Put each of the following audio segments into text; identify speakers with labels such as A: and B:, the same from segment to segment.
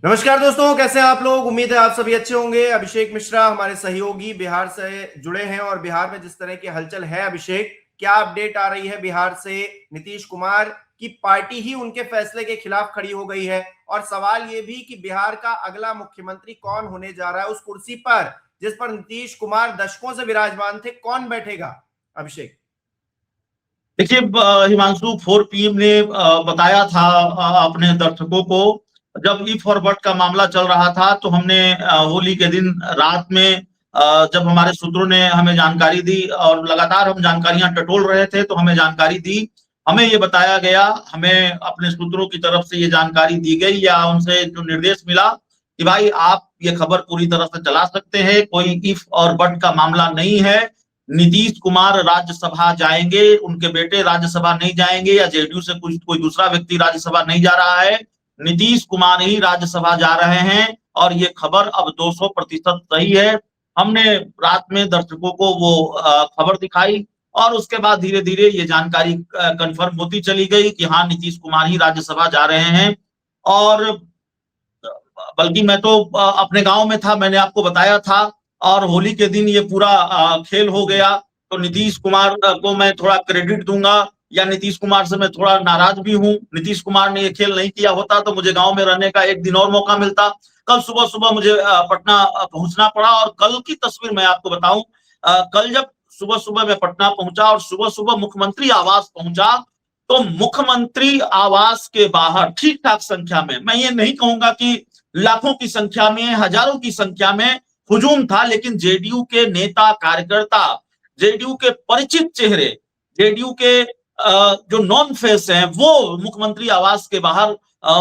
A: नमस्कार दोस्तों, कैसे हैं आप लोग। उम्मीद है आप सभी अच्छे होंगे। अभिषेक मिश्रा हमारे सहयोगी बिहार से जुड़े हैं और बिहार में जिस तरह की हलचल है, अभिषेक क्या अपडेट आ रही है बिहार से। नीतीश कुमार की पार्टी ही उनके फैसले के खिलाफ खड़ी हो गई है और सवाल यह भी कि बिहार का अगला मुख्यमंत्री कौन होने जा रहा है, उस कुर्सी पर जिस पर नीतीश कुमार दशकों से विराजमान थे, कौन बैठेगा अभिषेक।
B: देखिए, हिमांशु 4 PM ने बताया था अपने दर्शकों को। जब ई फॉरवर्ड का मामला चल रहा था तो हमने होली के दिन रात में जब हमारे सूत्रों ने हमें जानकारी दी और लगातार हम जानकारियां टटोल रहे थे तो हमें जानकारी दी। हमें ये बताया गया, हमें अपने सूत्रों की तरफ से ये जानकारी दी गई या उनसे जो निर्देश मिला कि भाई आप ये खबर पूरी तरह से चला सकते हैं, कोई इफ और बट का मामला नहीं है। नीतीश कुमार राज्यसभा जाएंगे, उनके बेटे राज्यसभा नहीं जाएंगे या जेडीयू से कुछ कोई दूसरा व्यक्ति राज्यसभा नहीं जा रहा है, नीतीश कुमार ही राज्यसभा जा रहे हैं और ये खबर अब 200% सही है। हमने रात में दर्शकों को वो खबर दिखाई और उसके बाद धीरे धीरे ये जानकारी कंफर्म होती चली गई कि हाँ, नीतीश कुमार ही राज्यसभा जा रहे हैं। और बल्कि मैं तो अपने गांव में था, मैंने आपको बताया था, और होली के दिन ये पूरा खेल हो गया। तो नीतीश कुमार को मैं थोड़ा क्रेडिट दूंगा या नीतीश कुमार से मैं थोड़ा नाराज भी हूं। नीतीश कुमार ने ये खेल नहीं किया होता तो मुझे गांव में रहने का एक दिन और मौका मिलता। कल सुबह सुबह मुझे पटना पहुंचना पड़ा और कल की तस्वीर मैं आपको बताऊं। कल जब सुबह सुबह मैं पटना पहुंचा और सुबह सुबह मुख्यमंत्री आवास पहुंचा तो मुख्यमंत्री आवास के बाहर ठीक ठाक संख्या में, मैं ये नहीं कहूंगा कि लाखों की संख्या में, हजारों की संख्या में हुजूम था, लेकिन जेडीयू के नेता कार्यकर्ता, जेडीयू के परिचित चेहरे, जेडीयू के जो नॉन फेस हैं वो मुख्यमंत्री आवास के बाहर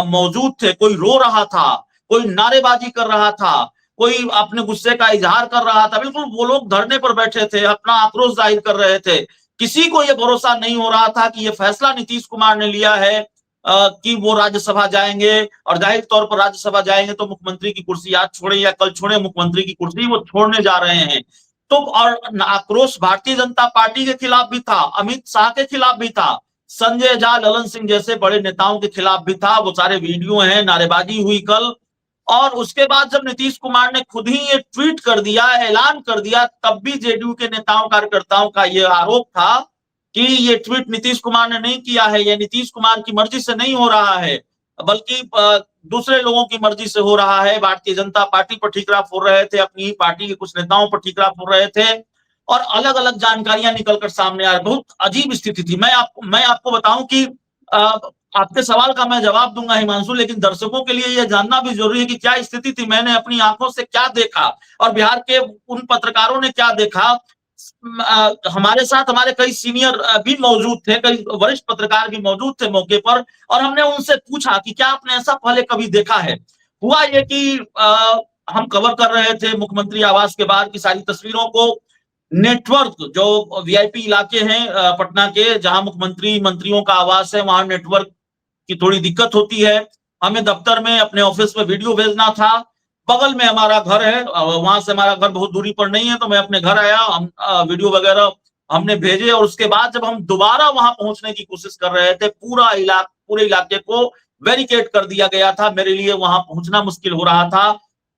B: मौजूद थे। कोई रो रहा था, कोई नारेबाजी कर रहा था, कोई अपने गुस्से का इजहार कर रहा था। बिल्कुल वो लोग धरने पर बैठे थे, अपना आक्रोश जाहिर कर रहे थे। किसी को यह भरोसा नहीं हो रहा था कि यह फैसला नीतीश कुमार ने लिया है कि वो राज्यसभा जाएंगे और जाहिर तौर पर राज्यसभा जाएंगे तो मुख्यमंत्री की कुर्सी आज छोड़े या कल छोड़े, मुख्यमंत्री की कुर्सी वो छोड़ने जा रहे हैं। तो और आक्रोश भारतीय जनता पार्टी के खिलाफ भी था, अमित शाह के खिलाफ भी था, संजय झा, ललन सिंह जैसे बड़े नेताओं के खिलाफ भी था। वो सारे वीडियो हैं, नारेबाजी हुई कल। और उसके बाद जब नीतीश कुमार ने खुद ही ये ट्वीट कर दिया, ऐलान कर दिया, तब भी जेडीयू के नेताओं कार्यकर्ताओं का ये आरोप था कि ये ट्वीट नीतीश कुमार ने नहीं किया है, ये नीतीश कुमार की मर्जी से नहीं हो रहा है, बल्कि दूसरे लोगों की मर्जी से हो रहा है। भारतीय जनता पार्टी पर ठीकरा फोड़ रहे थे, अपनी पार्टी के कुछ नेताओं पर ठीकरा फोड़ रहे थे और अलग अलग जानकारियां निकलकर सामने आ रही। बहुत अजीब स्थिति थी। मैं आपको बताऊं कि आपके सवाल का मैं जवाब दूंगा हिमांशु, लेकिन दर्शकों के लिए यह जानना भी जरूरी है कि क्या स्थिति थी, मैंने अपनी आंखों से क्या देखा और बिहार के उन पत्रकारों ने क्या देखा। हमारे साथ हमारे कई सीनियर भी मौजूद थे, कई वरिष्ठ पत्रकार भी मौजूद थे मौके पर और हमने उनसे पूछा कि क्या आपने ऐसा पहले कभी देखा है। हुआ ये कि हम कवर कर रहे थे मुख्यमंत्री आवास के बाहर की सारी तस्वीरों को। नेटवर्क जो वीआईपी इलाके हैं पटना के, जहां मुख्यमंत्री मंत्रियों का आवास है, वहां नेटवर्क की थोड़ी दिक्कत होती है। हमें दफ्तर में अपने ऑफिस में वीडियो भेजना था। बगल में हमारा घर है, वहां से हमारा घर बहुत दूरी पर नहीं है, तो मैं अपने घर आया, हम वीडियो वगैरह हमने भेजे और उसके बाद जब हम दोबारा वहां पहुंचने की कोशिश कर रहे थे, पूरे इलाके को बैरिकेड कर दिया गया था। मेरे लिए वहां पहुंचना मुश्किल हो रहा था।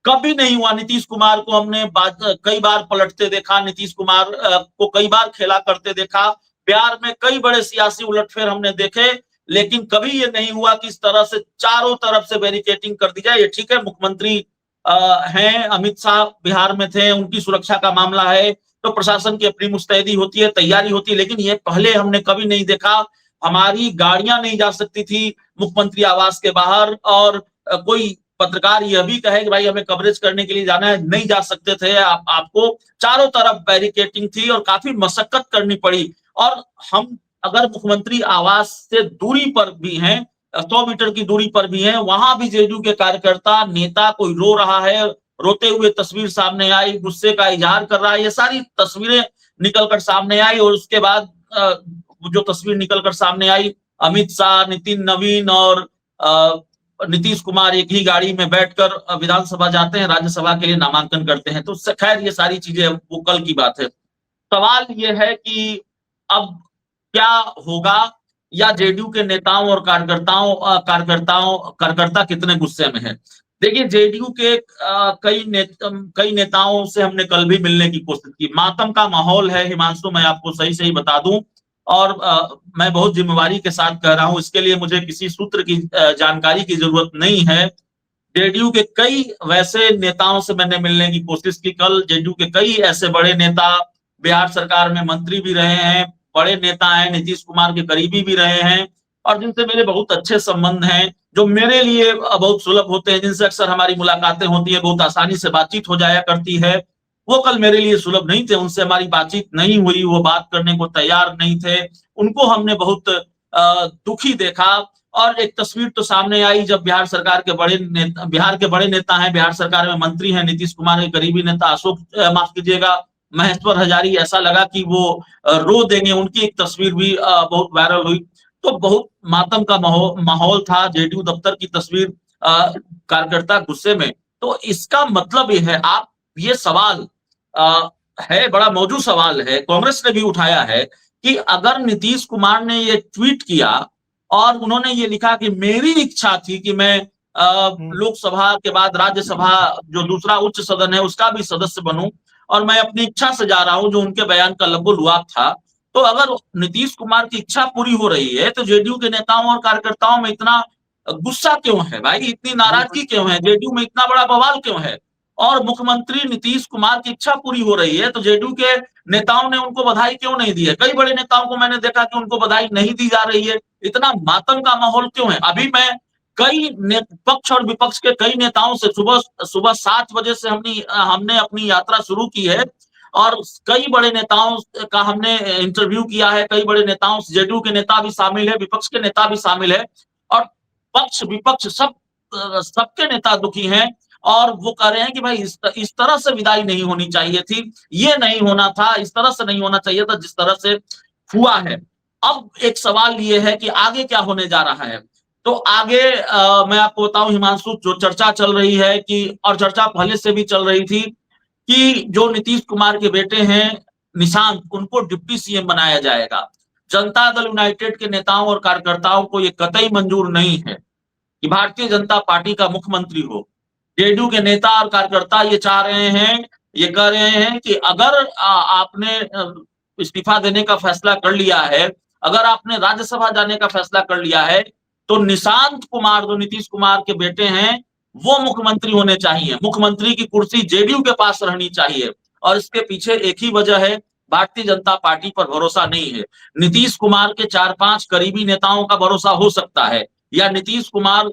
B: कभी नहीं हुआ। नीतीश कुमार को हमने कई बार पलटते देखा, नीतीश कुमार को कई बार खेला करते देखा। बिहार में कई बड़े सियासी उलटफेर हमने देखे, लेकिन कभी ये नहीं हुआ कि इस तरह से चारों तरफ से बैरिकेटिंग कर दी जाए। ये ठीक है, मुख्यमंत्री हैं, अमित शाह बिहार में थे, उनकी सुरक्षा का मामला है तो प्रशासन की अपनी मुस्तैदी होती है, तैयारी होती है, लेकिन ये पहले हमने कभी नहीं देखा। हमारी गाड़ियां नहीं जा सकती थी मुख्यमंत्री आवास के बाहर और कोई पत्रकार यह भी कहे कि भाई हमें कवरेज करने के लिए जाना है, नहीं जा सकते थे। आपको चारों तरफ बैरिकेटिंग थी और काफी मशक्कत करनी पड़ी। और हम अगर मुख्यमंत्री आवास से दूरी पर भी हैं, 100 मीटर की दूरी पर भी हैं, वहां भी जेडीयू के कार्यकर्ता, नेता कोई रो रहा है, रोते हुए तस्वीर सामने आई, गुस्से का इजहार कर रहा है, ये सारी तस्वीरें निकलकर सामने आई। और उसके बाद जो तस्वीर निकलकर सामने आई, अमित शाह, नितिन नवीन और नीतीश कुमार एक ही गाड़ी में बैठकर विधानसभा जाते हैं, राज्यसभा के लिए नामांकन करते हैं। तो खैर ये सारी चीजें वो कल की बात है। सवाल ये है कि अब क्या होगा, या जेडीयू के नेताओं और कार्यकर्ता कितने गुस्से में हैं। देखिए, जेडीयू के कई नेताओं से हमने कल भी मिलने की कोशिश की। मातम का माहौल है हिमांशु, मैं आपको सही सही बता दूं, और मैं बहुत जिम्मेवारी के साथ कह रहा हूं, इसके लिए मुझे किसी सूत्र की जानकारी की जरूरत नहीं है। जेडीयू के कई वैसे नेताओं से मैंने मिलने की कोशिश की कल। जेडीयू के कई ऐसे बड़े नेता, बिहार सरकार में मंत्री भी रहे हैं, बड़े नेता हैं, नीतीश कुमार के करीबी भी रहे हैं, और जिनसे मेरे बहुत अच्छे संबंध हैं, जो मेरे लिए बहुत सुलभ होते हैं, जिनसे अक्सर हमारी मुलाकातें होती है, बहुत आसानी से बातचीत हो जाया करती है। वो कल मेरे लिए सुलभ नहीं थे, उनसे हमारी बातचीत नहीं हुई, वो बात करने को तैयार नहीं थे। उनको हमने बहुत दुखी देखा। और एक तस्वीर तो सामने आई जब बिहार सरकार के बड़े नेता, बिहार के बड़े नेता हैं, बिहार सरकार में मंत्री हैं, नीतीश कुमार के करीबी नेता अशोक माफ कीजिएगा, महेश्वर हजारी, ऐसा लगा कि वो रो देंगे। उनकी एक तस्वीर भी बहुत वायरल हुई। तो बहुत मातम का माहौल था। जेडीयू दफ्तर की तस्वीर, कार्यकर्ता गुस्से में। तो इसका मतलब ये है, आप ये सवाल है, बड़ा मौजूद सवाल है, कांग्रेस ने भी उठाया है कि अगर नीतीश कुमार ने ये ट्वीट किया और उन्होंने ये लिखा कि मेरी इच्छा थी कि मैं लोकसभा के बाद राज्यसभा, जो दूसरा उच्च सदन है, उसका भी सदस्य बनूं, और मैं अपनी इच्छा से जा रहा हूं, जो उनके बयान का लबो-लुआब था। तो अगर नीतीश कुमार की इच्छा पूरी हो रही है, तो जेडीयू के नेताओं और कार्यकर्ताओं में इतना गुस्सा क्यों है भाई, इतनी नाराजगी क्यों है, जेडीयू में इतना बड़ा बवाल क्यों है? और मुख्यमंत्री नीतीश कुमार की इच्छा पूरी हो रही है, तो जेडीयू के नेताओं ने उनको बधाई क्यों नहीं दी है? कई बड़े नेताओं को मैंने देखा कि उनको बधाई नहीं दी जा रही है। इतना मातम का माहौल क्यों है? अभी मैं कई पक्ष और विपक्ष के कई नेताओं से सुबह सुबह 7 बजे से हमने अपनी यात्रा शुरू की है, और कई बड़े नेताओं का हमने इंटरव्यू किया है। कई बड़े नेताओं, जेडीयू के नेता भी शामिल है, विपक्ष के नेता भी शामिल है, और पक्ष विपक्ष सबके नेता दुखी हैं। और वो कह रहे हैं कि भाई इस तरह से विदाई नहीं होनी चाहिए थी, ये नहीं होना था, इस तरह से नहीं होना चाहिए था जिस तरह से हुआ है। अब एक सवाल ये है कि आगे क्या होने जा रहा है। तो आगे मैं आपको बताऊं हिमांशु, जो चर्चा चल रही है कि, और चर्चा पहले से भी चल रही थी, कि जो नीतीश कुमार के बेटे हैं निशांत, उनको डिप्टी सीएम बनाया जाएगा। जनता दल यूनाइटेड के नेताओं और कार्यकर्ताओं को यह कतई मंजूर नहीं है कि भारतीय जनता पार्टी का मुख्यमंत्री हो। जेडीयू के नेता और कार्यकर्ता ये चाह रहे हैं, ये कह रहे हैं कि अगर आपने इस्तीफा देने का फैसला कर लिया है, अगर आपने राज्यसभा जाने का फैसला कर लिया है, तो निशांत कुमार, जो नीतीश कुमार के बेटे हैं, वो मुख्यमंत्री होने चाहिए। मुख्यमंत्री की कुर्सी जेडीयू के पास रहनी चाहिए। और इसके पीछे एक ही वजह है, भारतीय जनता पार्टी पर भरोसा नहीं है। नीतीश कुमार के 4-5 करीबी नेताओं का भरोसा हो सकता है, या नीतीश कुमार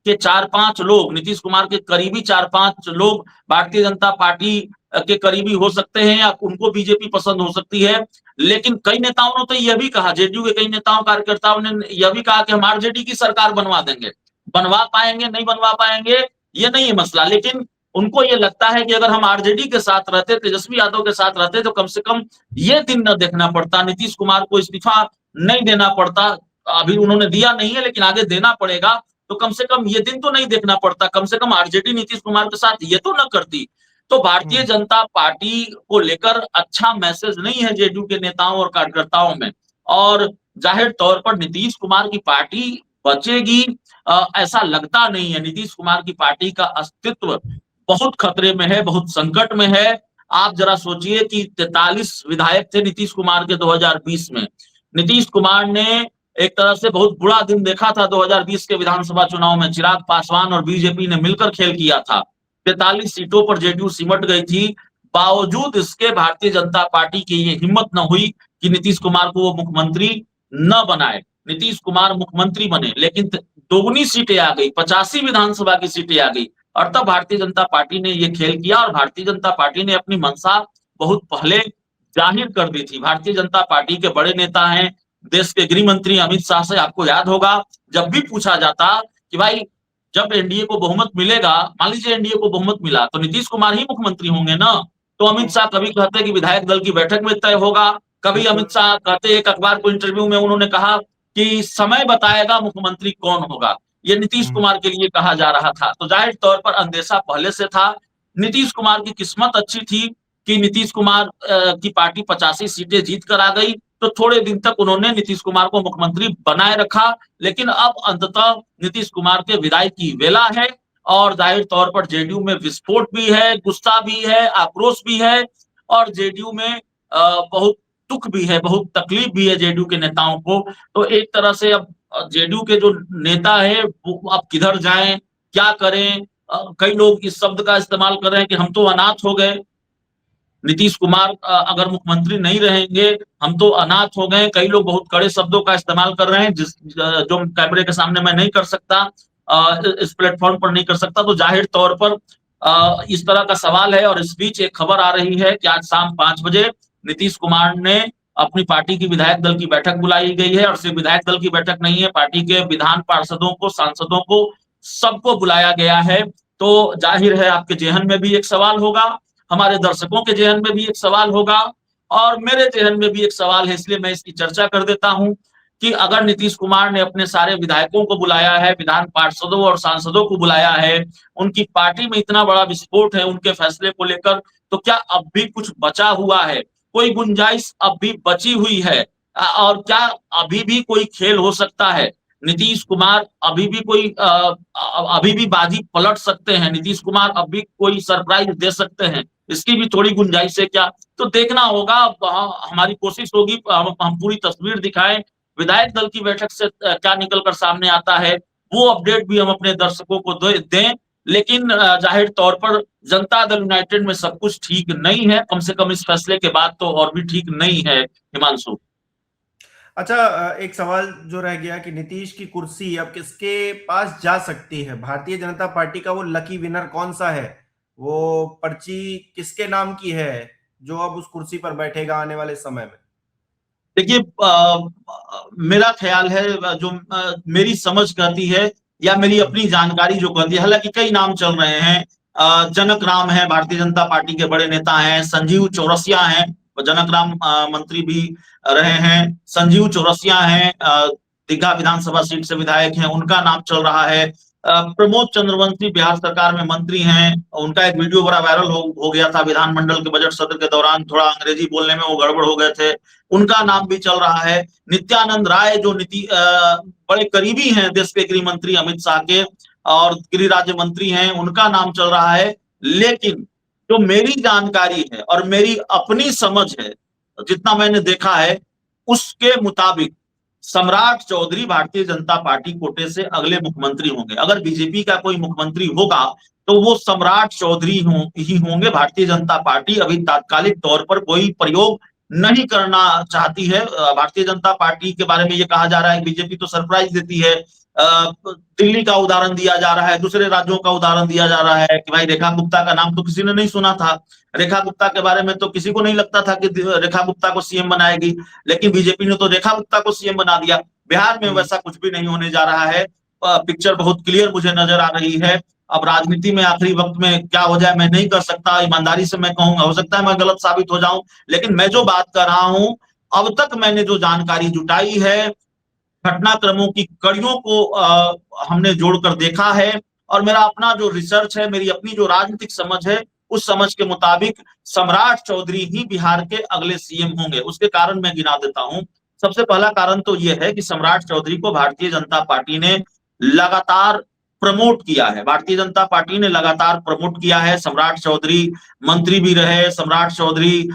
B: के 4-5 लोग, नीतीश कुमार के करीबी 4-5 लोग भारतीय जनता पार्टी के करीबी हो सकते हैं, या उनको बीजेपी पसंद हो सकती है। लेकिन कई नेताओं ने तो यह भी कहा, जेडीयू के कई नेताओं कार्यकर्ताओं ने यह भी कहा कि हम आरजेडी की सरकार बनवा देंगे। बनवा पाएंगे नहीं बनवा पाएंगे ये नहीं है मसला, लेकिन उनको ये लगता है कि अगर हम आरजेडी के साथ रहते, तेजस्वी यादव के साथ रहते, तो कम से कम ये दिन न देखना पड़ता, नीतीश कुमार को इस्तीफा नहीं देना पड़ता। अभी उन्होंने दिया नहीं है, लेकिन आगे देना पड़ेगा, तो कम से कम ये दिन तो नहीं देखना पड़ता, कम से कम आरजेडी नीतीश कुमार के साथ ये तो न करती। तो भारतीय जनता पार्टी को लेकर अच्छा मैसेज नहीं है जेडीयू के नेताओं और कार्यकर्ताओं में, और जाहिर तौर पर नीतीश कुमार की पार्टी बचेगी ऐसा लगता नहीं है। नीतीश कुमार की पार्टी का अस्तित्व बहुत खतरे में है, बहुत संकट में है। आप जरा सोचिए कि 43 विधायक थे नीतीश कुमार के 2020 में। नीतीश कुमार ने एक तरह से बहुत बुरा दिन देखा था 2020 के विधानसभा चुनाव में। चिराग पासवान और बीजेपी ने मिलकर खेल किया था, 43 सीटों पर जेडीयू सिमट गई थी। बावजूद इसके भारतीय जनता पार्टी की ये हिम्मत न हुई कि नीतीश कुमार को वो मुख्यमंत्री न बनाए, नीतीश कुमार मुख्यमंत्री बने। लेकिन दोगुनी सीटें आ गई, 85 विधानसभा की सीटें आ गई, और तब भारतीय जनता पार्टी ने ये खेल किया, और भारतीय जनता पार्टी ने अपनी मंशा बहुत पहले जाहिर कर दी थी। भारतीय जनता पार्टी के बड़े नेता हैं, देश के गृह मंत्री अमित शाह से आपको याद होगा, जब भी पूछा जाता कि भाई जब एनडीए को बहुमत मिलेगा, मान लीजिए एनडीए को बहुमत मिला, तो नीतीश कुमार ही मुख्यमंत्री होंगे ना। तो अमित शाह कभी कहते कि विधायक दल की बैठक में तय होगा, कभी अमित शाह कहते, एक अखबार को इंटरव्यू में उन्होंने कहा कि समय बताएगा मुख्यमंत्री कौन होगा। ये नीतीश कुमार के लिए कहा जा रहा था। तो जाहिर तौर पर अंदेशा पहले से था। नीतीश कुमार की किस्मत अच्छी थी कि नीतीश कुमार की पार्टी 85 सीटें जीत कर आ गई, तो थोड़े दिन तक उन्होंने नीतीश कुमार को मुख्यमंत्री बनाए रखा। लेकिन अब अंततः नीतीश कुमार के विदाई की वेला है, और जाहिर तौर पर जेडीयू में विस्फोट भी है, गुस्सा भी है, आक्रोश भी है, और जेडीयू में बहुत दुख भी है, बहुत तकलीफ भी है जेडीयू के नेताओं को। तो एक तरह से अब जेडीयू के जो नेता है वो अब किधर जाएं, क्या करें? कई लोग इस शब्द का इस्तेमाल कर रहे हैं कि हम तो अनाथ हो गए, नीतीश कुमार अगर मुख्यमंत्री नहीं रहेंगे हम तो अनाथ हो गए। कई लोग बहुत कड़े शब्दों का इस्तेमाल कर रहे हैं जो कैमरे के सामने मैं नहीं कर सकता, इस प्लेटफॉर्म पर नहीं कर सकता। तो जाहिर तौर पर इस तरह का सवाल है। और इस बीच एक खबर आ रही है कि आज शाम 5 बजे नीतीश कुमार ने अपनी पार्टी की विधायक दल की बैठक बुलाई गई है। और सिर्फ विधायक दल की बैठक नहीं है, पार्टी के विधान पार्षदों को, सांसदों को, सबको बुलाया गया है। तो जाहिर है आपके जेहन में भी एक सवाल होगा, हमारे दर्शकों के जेहन में भी एक सवाल होगा, और मेरे जेहन में भी एक सवाल है। इसलिए मैं इसकी चर्चा कर देता हूं कि अगर नीतीश कुमार ने अपने सारे विधायकों को बुलाया है, विधान पार्षदों और सांसदों को बुलाया है, उनकी पार्टी में इतना बड़ा विस्फोट है उनके फैसले को लेकर, तो क्या अब भी कुछ बचा हुआ है? कोई गुंजाइश अब भी बची हुई है? और क्या अभी भी कोई खेल हो सकता है? नीतीश कुमार अभी भी अभी भी बाजी पलट सकते हैं? नीतीश कुमार अभी कोई सरप्राइज दे सकते हैं? इसकी भी थोड़ी गुंजाइश है क्या? तो देखना होगा। हमारी कोशिश होगी हम पूरी तस्वीर दिखाएं, विधायक दल की बैठक से क्या निकल कर सामने आता है वो अपडेट भी हम अपने दर्शकों को दें। लेकिन जाहिर तौर पर जनता दल यूनाइटेड में सब कुछ ठीक नहीं है, कम से कम इस फैसले के बाद तो और भी ठीक नहीं है, हिमांशु।
A: अच्छा, एक सवाल जो रह गया कि नीतीश की कुर्सी अब किसके पास जा सकती है? भारतीय जनता पार्टी का वो लकी विनर कौन सा है? वो पर्ची किसके नाम की है जो अब उस कुर्सी पर बैठेगा आने वाले समय में?
B: देखिए, मेरा ख्याल है, जो मेरी समझ कहती है या मेरी अपनी जानकारी जो कहती है, हालांकि कई नाम चल रहे हैं। जनक राम है, भारतीय जनता पार्टी के बड़े नेता हैं। संजीव चौरसिया हैं, जनक राम मंत्री भी रहे हैं। संजीव चौरसिया हैं, दीघा विधानसभा सीट से विधायक हैं, उनका नाम चल रहा है। प्रमोद चंद्रवंशी बिहार सरकार में मंत्री हैं, उनका एक वीडियो बड़ा वायरल हो गया था विधानमंडल के बजट सत्र के दौरान, थोड़ा अंग्रेजी बोलने में वो गड़बड़ हो गए थे, उनका नाम भी चल रहा है। नित्यानंद राय जो बड़े करीबी हैं देश के गृह मंत्री अमित शाह के और गृह राज्य मंत्री हैं, उनका नाम चल रहा है। लेकिन जो मेरी जानकारी है और मेरी अपनी समझ है, जितना मैंने देखा है उसके मुताबिक सम्राट चौधरी भारतीय जनता पार्टी कोटे से अगले मुख्यमंत्री होंगे। अगर बीजेपी का कोई मुख्यमंत्री होगा तो वो सम्राट चौधरी ही होंगे। भारतीय जनता पार्टी अभी तात्कालिक तौर पर कोई प्रयोग नहीं करना चाहती है। भारतीय जनता पार्टी के बारे में ये कहा जा रहा है बीजेपी तो सरप्राइज देती है। दिल्ली का उदाहरण दिया जा रहा है, दूसरे राज्यों का उदाहरण दिया जा रहा है कि भाई रेखा गुप्ता का नाम तो किसी ने नहीं सुना था, रेखा गुप्ता के बारे में तो किसी को नहीं लगता था कि रेखा गुप्ता को सीएम बनाएगी, लेकिन बीजेपी ने तो रेखा गुप्ता को सीएम बना दिया। बिहार में वैसा कुछ भी नहीं होने जा रहा है। पिक्चर बहुत क्लियर मुझे नजर आ रही है। अब राजनीति में आखिरी वक्त में क्या हो जाए मैं नहीं कर सकता, ईमानदारी से मैं कहूंगा, हो सकता है मैं गलत साबित हो जाऊं, लेकिन मैं जो बात कर रहा हूं, अब तक मैंने जो जानकारी जुटाई है, घटनाक्रमों की कड़ियों को हमने जोड़कर देखा है, और मेरा अपना जो रिसर्च है, मेरी अपनी जो राजनीतिक समझ है, उस समझ के मुताबिक सम्राट चौधरी ही बिहार के अगले सीएम होंगे। उसके कारण मैं गिना देता हूं। सबसे पहला कारण तो यह है कि सम्राट चौधरी को भारतीय जनता पार्टी ने लगातार प्रमोट किया है। भारतीय जनता पार्टी ने लगातार प्रमोट किया है। सम्राट चौधरी मंत्री भी रहे, सम्राट चौधरी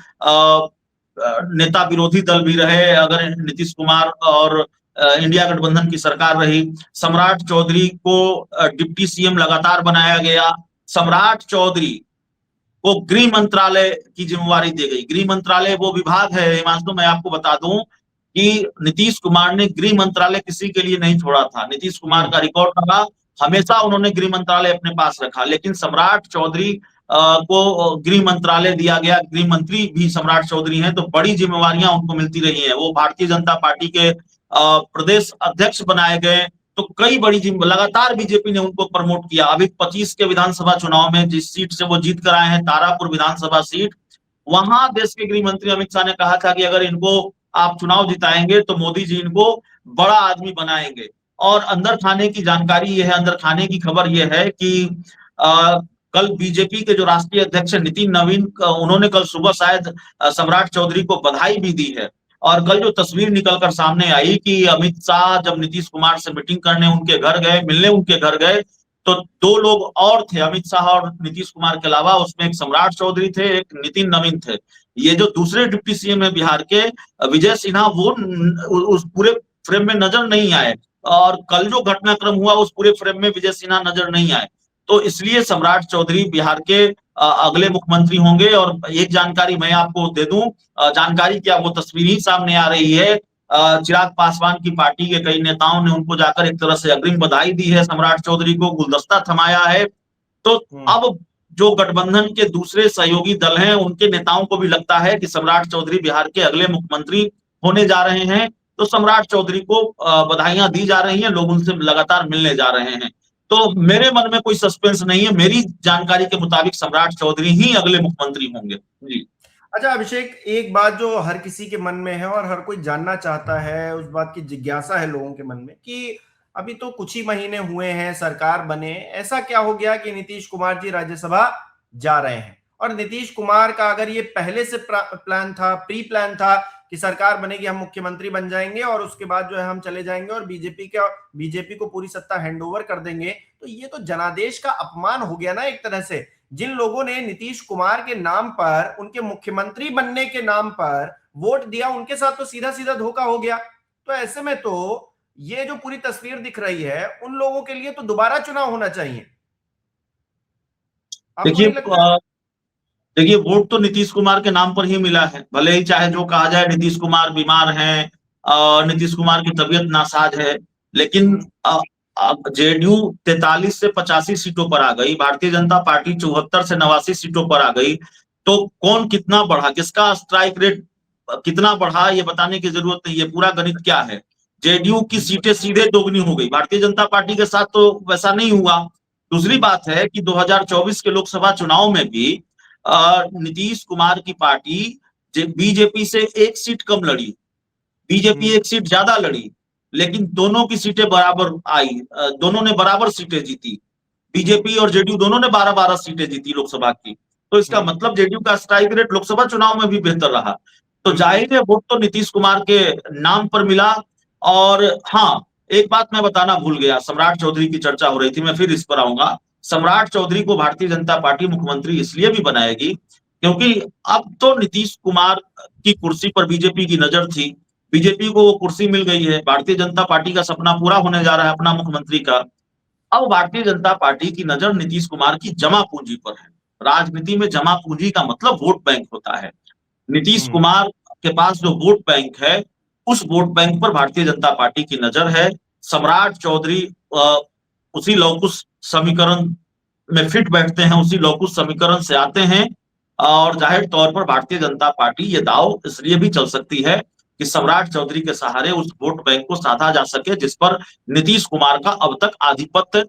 B: नेता विरोधी दल भी रहे, अगर नीतीश कुमार और इंडिया गठबंधन की सरकार रही। सम्राट चौधरी को डिप्टी सीएम लगातार बनाया गया। सम्राट चौधरी को गृह मंत्रालय की जिम्मेवारी दी गई। गृह मंत्रालय वो विभाग है, हिमांशु मैं आपको बता दूं कि नीतीश कुमार ने गृह मंत्रालय किसी के लिए नहीं छोड़ा था। नीतीश कुमार का रिकॉर्ड रहा, हमेशा उन्होंने गृह मंत्रालय अपने पास रखा, लेकिन सम्राट चौधरी को गृह मंत्रालय दिया गया। गृह मंत्री भी सम्राट चौधरी हैं, तो बड़ी जिम्मेवारियां उनको मिलती रही हैं। वो भारतीय जनता पार्टी के प्रदेश अध्यक्ष बनाए गए, तो कई बड़ी लगातार बीजेपी ने उनको प्रमोट किया। अभी 25 के विधानसभा चुनाव में जिस सीट से वो जीत कर आए हैं, तारापुर विधानसभा सीट, वहां देश के गृह मंत्री अमित शाह ने कहा था कि अगर इनको आप चुनाव जिताएंगे तो मोदी जी इनको बड़ा आदमी बनाएंगे। और अंदर खाने की जानकारी यह है, अंदर खाने की खबर यह है कि कल बीजेपी के जो राष्ट्रीय अध्यक्ष नितिन नवीन, उन्होंने कल सुबह शायद सम्राट चौधरी को बधाई भी दी है। और कल जो तस्वीर निकलकर सामने आई कि अमित शाह जब नीतीश कुमार से मीटिंग करने उनके घर गए, मिलने उनके घर गए, तो दो लोग और थे अमित शाह और नीतीश कुमार के अलावा, उसमें एक सम्राट चौधरी थे, एक नितिन नवीन थे। ये जो दूसरे डिप्टी सीएम है बिहार के विजय सिन्हा, वो उस पूरे फ्रेम में नजर नहीं आए, और कल जो घटनाक्रम हुआ उस पूरे फ्रेम में विजय सिन्हा नजर नहीं आए। तो इसलिए सम्राट चौधरी बिहार के अगले मुख्यमंत्री होंगे। और एक जानकारी मैं आपको दे दूं, जानकारी क्या, वो तस्वीर ही सामने आ रही है। चिराग पासवान की पार्टी के कई नेताओं ने उनको जाकर एक तरह से अग्रिम बधाई दी है, सम्राट चौधरी को गुलदस्ता थमाया है। तो अब जो गठबंधन के दूसरे सहयोगी दल हैं उनके नेताओं को भी लगता है कि सम्राट चौधरी बिहार के अगले मुख्यमंत्री होने जा रहे हैं, तो सम्राट चौधरी को बधाइयां दी जा रही हैं, लोग उनसे लगातार मिलने जा रहे हैं। तो मेरे मन में कोई सस्पेंस नहीं है, मेरी जानकारी के मुताबिक सम्राट चौधरी ही अगले मुख्यमंत्री होंगे जी।
A: अच्छा अभिषेक, एक बात जो हर किसी के मन में है और हर कोई जानना चाहता है, उस बात की जिज्ञासा है लोगों के मन में कि अभी तो कुछ ही महीने हुए हैं सरकार बने, ऐसा क्या हो गया कि नीतीश कुमार जी राज्यसभा जा रहे हैं? और नीतीश कुमार का अगर ये पहले से प्लान था, प्री प्लान था कि सरकार बनेगी, हम मुख्यमंत्री बन जाएंगे और उसके बाद जो है हम चले जाएंगे और बीजेपी को पूरी सत्ता हैंडओवर कर देंगे, तो ये तो जनादेश का अपमान हो गया ना एक तरह से। जिन लोगों ने नीतीश कुमार के नाम पर, उनके मुख्यमंत्री बनने के नाम पर वोट दिया, उनके साथ तो सीधा सीधा धोखा हो गया। तो ऐसे में तो ये जो पूरी तस्वीर दिख रही है, उन लोगों के लिए तो दोबारा चुनाव होना चाहिए। आपको
B: देखिए
A: नहीं लगता?
B: देखिए वोट तो नीतीश कुमार के नाम पर ही मिला है, भले ही चाहे जो कहा जाए नीतीश कुमार बीमार हैं, नीतीश कुमार की तबीयत नासाज है, लेकिन जेडीयू 43 से 85 सीटों पर आ गई, भारतीय जनता पार्टी 74 से 89 सीटों पर आ गई। तो कौन कितना बढ़ा, किसका स्ट्राइक रेट कितना बढ़ा, ये बताने की जरूरत नहीं है, पूरा गणित क्या है। जेडीयू की सीटें सीधे दोगुनी हो गई, भारतीय जनता पार्टी के साथ तो वैसा नहीं हुआ। दूसरी बात है कि 2024 के लोकसभा चुनाव में भी नीतीश कुमार की पार्टी बीजेपी से एक सीट कम लड़ी, बीजेपी एक सीट ज्यादा लड़ी, लेकिन दोनों की सीटें बराबर आई, दोनों ने बराबर सीटें जीती। बीजेपी और जेडीयू दोनों ने 12-12 सीटें जीती लोकसभा की। तो इसका मतलब जेडीयू का स्ट्राइक रेट लोकसभा चुनाव में भी बेहतर रहा। तो जाहिर है वोट तो नीतीश कुमार के नाम पर मिला। और हाँ, एक बात मैं बताना भूल गया, सम्राट चौधरी की चर्चा हो रही थी, मैं फिर इस पर आऊंगा। सम्राट चौधरी को भारतीय जनता पार्टी मुख्यमंत्री इसलिए भी बनाएगी क्योंकि अब तो नीतीश कुमार की कुर्सी पर बीजेपी की नजर थी, बीजेपी को वो कुर्सी मिल गई है, भारतीय जनता पार्टी का सपना पूरा होने जा रहा है अपना मुख्यमंत्री का। अब भारतीय जनता पार्टी की नजर नीतीश कुमार की जमा पूंजी पर है। राजनीति में जमा पूंजी का मतलब वोट बैंक होता है। नीतीश कुमार के पास जो वोट बैंक है, उस वोट बैंक पर भारतीय जनता पार्टी की नजर है। सम्राट चौधरी उसी लौकुश समीकरण में फिट बैठते हैं, उसी लौकुश समीकरण से आते हैं। और जाहिर तौर पर भारतीय जनता पार्टी ये दाव इसलिए भी चल सकती है कि सम्राट चौधरी के सहारे उस वोट बैंक को साधा जा सके जिस पर नीतीश कुमार का अब तक आधिपत्य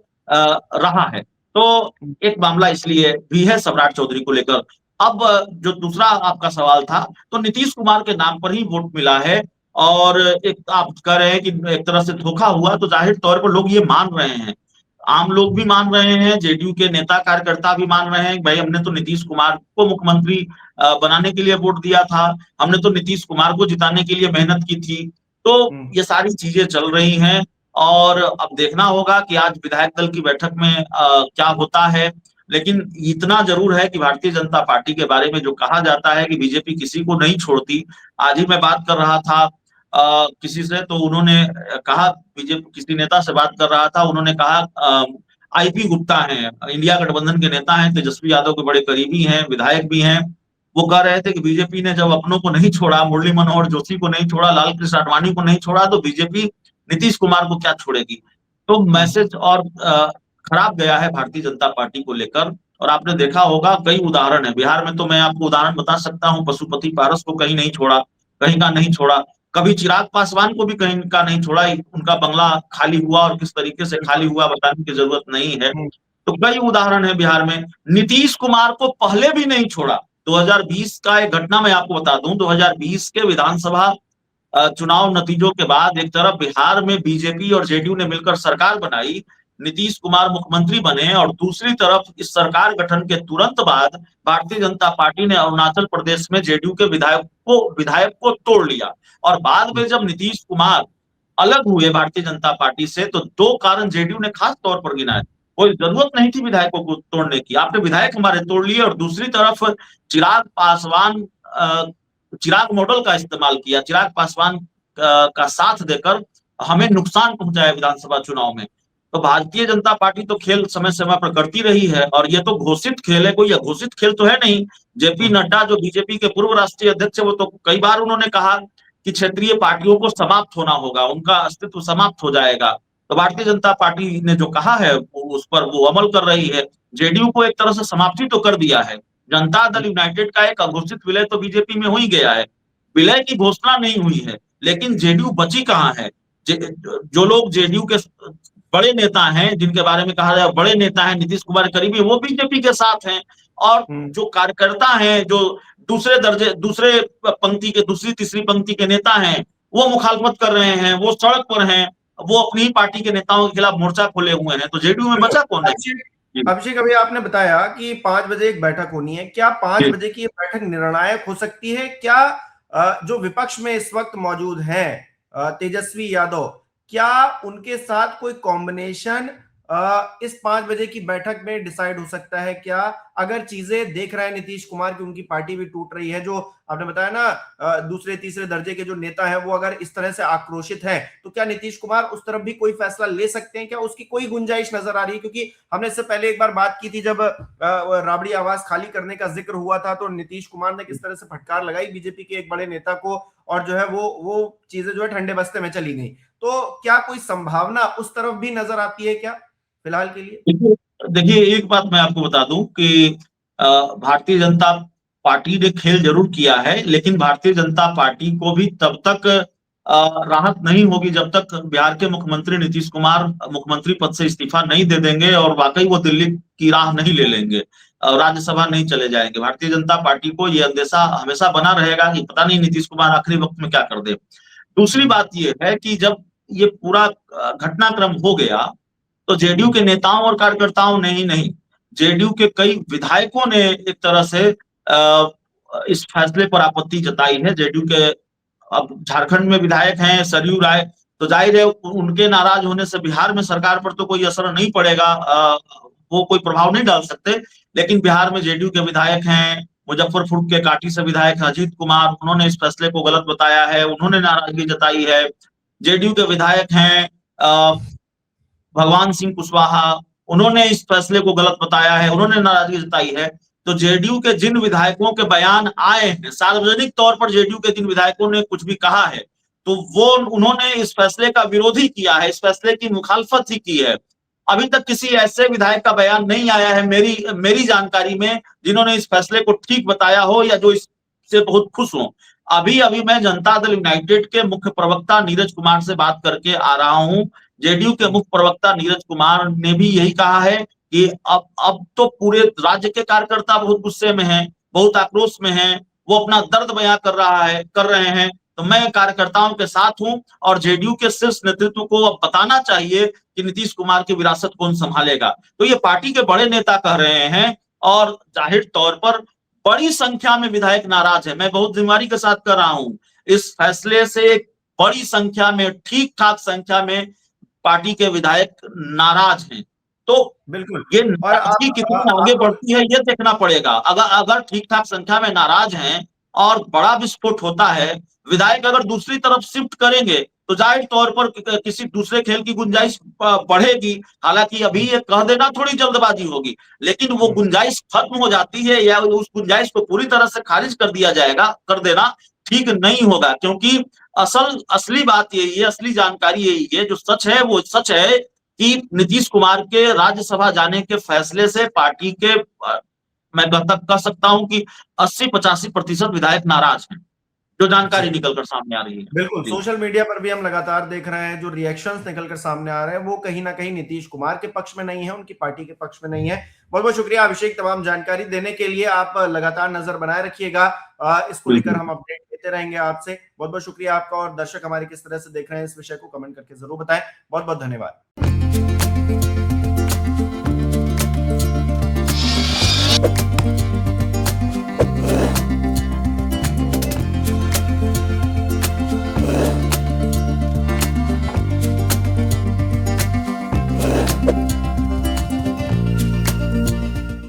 B: रहा है। तो एक मामला इसलिए भी है सम्राट चौधरी को लेकर। अब जो दूसरा आपका सवाल था, तो नीतीश कुमार के नाम पर ही वोट मिला है, और एक आप कह रहे हैं कि एक तरह से धोखा हुआ, तो जाहिर तौर पर लोग ये मान रहे हैं, आम लोग भी मान रहे हैं, जेडीयू के नेता कार्यकर्ता भी मान रहे हैं, भाई हमने तो नीतीश कुमार को मुख्यमंत्री बनाने के लिए वोट दिया था, हमने तो नीतीश कुमार को जिताने के लिए मेहनत की थी। तो ये सारी चीजें चल रही हैं, और अब देखना होगा कि आज विधायक दल की बैठक में क्या होता है। लेकिन इतना जरूर है कि भारतीय जनता पार्टी के बारे में जो कहा जाता है कि बीजेपी किसी को नहीं छोड़ती, आज ही मैं बात कर रहा था किसी से, तो उन्होंने कहा, बीजेपी किसी नेता से बात कर रहा था, उन्होंने कहा आईपी गुप्ता हैं, इंडिया गठबंधन के नेता हैं, तेजस्वी यादव के बड़े करीबी हैं, विधायक भी हैं, वो कह रहे थे कि बीजेपी ने जब अपनों को नहीं छोड़ा, मुरली मनोहर जोशी को नहीं छोड़ा, लाल कृष्ण आडवाणी को नहीं छोड़ा, तो बीजेपी नीतीश कुमार को क्या छोड़ेगी। तो मैसेज और खराब गया है भारतीय जनता पार्टी को लेकर। और आपने देखा होगा कई उदाहरण है बिहार में, तो मैं आपको उदाहरण बता सकता हूँ, पशुपति पारस को कहीं नहीं छोड़ा, कहीं का नहीं छोड़ा, कभी चिराग पासवान को भी कहीं का नहीं छोड़ा, उनका बंगला खाली हुआ और किस तरीके से खाली हुआ बताने की जरूरत नहीं है। तो कई उदाहरण है बिहार में। नीतीश कुमार को पहले भी नहीं छोड़ा। 2020 का एक घटना मैं आपको बता दूं, 2020 के विधानसभा चुनाव नतीजों के बाद एक तरफ बिहार में बीजेपी और जेडीयू ने मिलकर सरकार बनाई, नीतीश कुमार मुख्यमंत्री बने, और दूसरी तरफ इस सरकार गठन के तुरंत बाद भारतीय जनता पार्टी ने अरुणाचल प्रदेश में जेडीयू के विधायक को तोड़ लिया। और बाद में जब नीतीश कुमार अलग हुए भारतीय जनता पार्टी से, तो दो कारण जेडीयू ने खास तौर पर गिनाए। कोई जरूरत नहीं थी विधायकों को तोड़ने की। आपने विधायक हमारे तोड़ लिए और दूसरी तरफ चिराग पासवान चिराग मॉडल का इस्तेमाल किया, चिराग पासवान का साथ देकर हमें नुकसान पहुंचाया विधानसभा चुनाव में। तो भारतीय जनता पार्टी तो खेल समय समय पर करती रही है, और ये तो घोषित खेल है, कोई अघोषित खेल तो है नहीं। जेपी नड्डा जो बीजेपी के पूर्व राष्ट्रीय अध्यक्ष है, वो तो कई बार उन्होंने कहा कि क्षेत्रीय पार्टियों को समाप्त होना होगा, उनका अस्तित्व समाप्त हो जाएगा। तो भारतीय जनता पार्टी ने जो कहा है उस पर वो अमल कर रही है। जेडीयू को एक तरह से समाप्ति तो कर दिया है। जनता दल यूनाइटेड का एक अघोषित विलय तो बीजेपी में हो ही गया है, विलय की घोषणा नहीं हुई है, लेकिन जेडीयू बची कहाँ है? जो लोग जेडीयू के बड़े नेता हैं, जिनके बारे में कहा जाए बड़े नेता हैं, नीतीश कुमार करीबी, वो बीजेपी के साथ हैं। और जो कार्यकर्ता हैं, जो दूसरे पंक्ति के, दूसरी तीसरी पंक्ति के नेता हैं, वो मुखालफत कर रहे हैं, वो सड़क पर हैं, वो अपनी ही पार्टी के नेताओं के खिलाफ मोर्चा खोले हुए हैं। तो जेडीयू में बचा कौन है?
A: अभिषेक, अभी आपने बताया कि 5 बजे एक बैठक होनी है। क्या 5 बजे की बैठक निर्णायक हो सकती है? क्या जो विपक्ष में इस वक्त मौजूद है तेजस्वी यादव, क्या उनके साथ कोई कॉम्बिनेशन इस 5 बजे की बैठक में डिसाइड हो सकता है क्या? अगर चीजें देख रहे हैं नीतीश कुमार की उनकी पार्टी भी टूट रही है, जो आपने बताया ना दूसरे तीसरे दर्जे के जो नेता हैं वो अगर इस तरह से आक्रोशित हैं, तो क्या नीतीश कुमार उस तरफ भी कोई फैसला ले सकते हैं? क्या उसकी कोई गुंजाइश नजर आ रही है? क्योंकि हमने इससे पहले एक बार बात की थी, जब राबड़ी आवास खाली करने का जिक्र हुआ था, तो नीतीश कुमार ने किस तरह से फटकार लगाई बीजेपी के एक बड़े नेता को, और जो है वो चीजें जो है ठंडे बस्ते में चली गई। तो क्या कोई संभावना उस तरफ भी नजर आती है क्या फिलहाल के लिए?
B: देखिए, एक बात मैं आपको बता दूं कि भारतीय जनता पार्टी ने खेल जरूर किया है, लेकिन भारतीय जनता पार्टी को भी तब तक राहत नहीं होगी जब तक बिहार के मुख्यमंत्री नीतीश कुमार मुख्यमंत्री पद से इस्तीफा नहीं दे देंगे और वाकई वो दिल्ली की राह नहीं ले लेंगे, राज्यसभा नहीं चले जाएंगे। भारतीय जनता पार्टी को ये अंदेशा हमेशा बना रहेगा कि पता नहीं नीतीश कुमार आखिरी वक्त में क्या कर दे। दूसरी बात ये है कि जब ये पूरा घटनाक्रम हो गया, तो जेडीयू के नेताओं और कार्यकर्ताओं ने ही नहीं, जेडीयू के कई विधायकों ने एक तरह से इस फैसले पर आपत्ति जताई है। जेडीयू के अब झारखंड में विधायक हैं सरयू राय, तो जाहिर है उनके नाराज होने से बिहार में सरकार पर तो कोई असर नहीं पड़ेगा, वो कोई प्रभाव नहीं डाल सकते। लेकिन बिहार में जेडीयू के विधायक हैं, मुजफ्फरपुर के काटी से विधायक अजीत कुमार, उन्होंने इस फैसले को गलत बताया है, उन्होंने नाराजगी जताई है। जेडीयू के विधायक हैं भगवान सिंह कुशवाहा, उन्होंने इस फैसले को गलत बताया है, उन्होंने नाराजगी जताई है। तो जेडीयू के जिन विधायकों के बयान आए हैं, सार्वजनिक तौर पर जेडीयू के जिन विधायकों ने कुछ भी कहा है, तो वो उन्होंने इस फैसले का विरोध ही किया है, इस फैसले की मुखालफत ही की है। अभी तक किसी ऐसे विधायक का बयान नहीं आया है मेरी जानकारी में जिन्होंने इस फैसले को ठीक बताया हो या जो इससे बहुत खुश हो। अभी अभी मैं जनता दल यूनाइटेड के मुख्य प्रवक्ता नीरज कुमार से बात करके आ रहा हूं। जेडीयू के मुख्य प्रवक्ता नीरज कुमार ने भी यही कहा है कि अब तो पूरे राज्य के कार्यकर्ता बहुत गुस्से में हैं, बहुत आक्रोश में हैं, वो अपना दर्द बयां कर रहे हैं। तो मैं कार्यकर्ताओं के साथ हूं, और जेडीयू के शीर्ष नेतृत्व को अब बताना चाहिए कि नीतीश कुमार की विरासत कौन संभालेगा। तो ये पार्टी के बड़े नेता कह रहे हैं, और जाहिर तौर पर बड़ी संख्या में विधायक नाराज है। मैं बहुत जिम्मेदारी के साथ कर रहा हूं, इस फैसले से एक बड़ी संख्या में, ठीक ठाक संख्या में पार्टी के विधायक नाराज हैं। तो
A: बिल्कुल।
B: ये
A: और
B: नाराजगी कितनी आगे बढ़ती है ये देखना पड़ेगा। अगर ठीक ठाक संख्या में नाराज हैं और बड़ा विस्फोट होता है, विधायक अगर दूसरी तरफ शिफ्ट करेंगे, तो जाहिर तौर पर किसी दूसरे खेल की गुंजाइश बढ़ेगी। हालांकि अभी ये कह देना थोड़ी जल्दबाजी होगी, लेकिन वो गुंजाइश खत्म हो जाती है या उस गुंजाइश को पूरी तरह से खारिज कर दिया जाएगा, कर देना ठीक नहीं होगा। क्योंकि असली बात यही है, असली जानकारी यही है, जो सच है वो सच है कि नीतीश कुमार के राज्यसभा जाने के फैसले से पार्टी के मैं कह सकता हूं कि 80-85% विधायक नाराज हैं, जो जानकारी निकलकर सामने आ रही है।
A: बिल्कुल, सोशल मीडिया पर भी हम लगातार देख रहे हैं जो रिएक्शंस निकलकर सामने आ रहे हैं, वो कहीं ना कहीं नीतीश कुमार के पक्ष में नहीं है, उनकी पार्टी के पक्ष में नहीं है। बहुत बहुत शुक्रिया अभिषेक, तमाम जानकारी देने के लिए। आप लगातार नजर बनाए रखिएगा, इसको लेकर हम अपडेट देते रहेंगे आपसे। बहुत बहुत शुक्रिया आपका, और दर्शक हमारे किस तरह से देख रहे हैं इस विषय को कमेंट करके जरूर बताएं। बहुत बहुत धन्यवाद।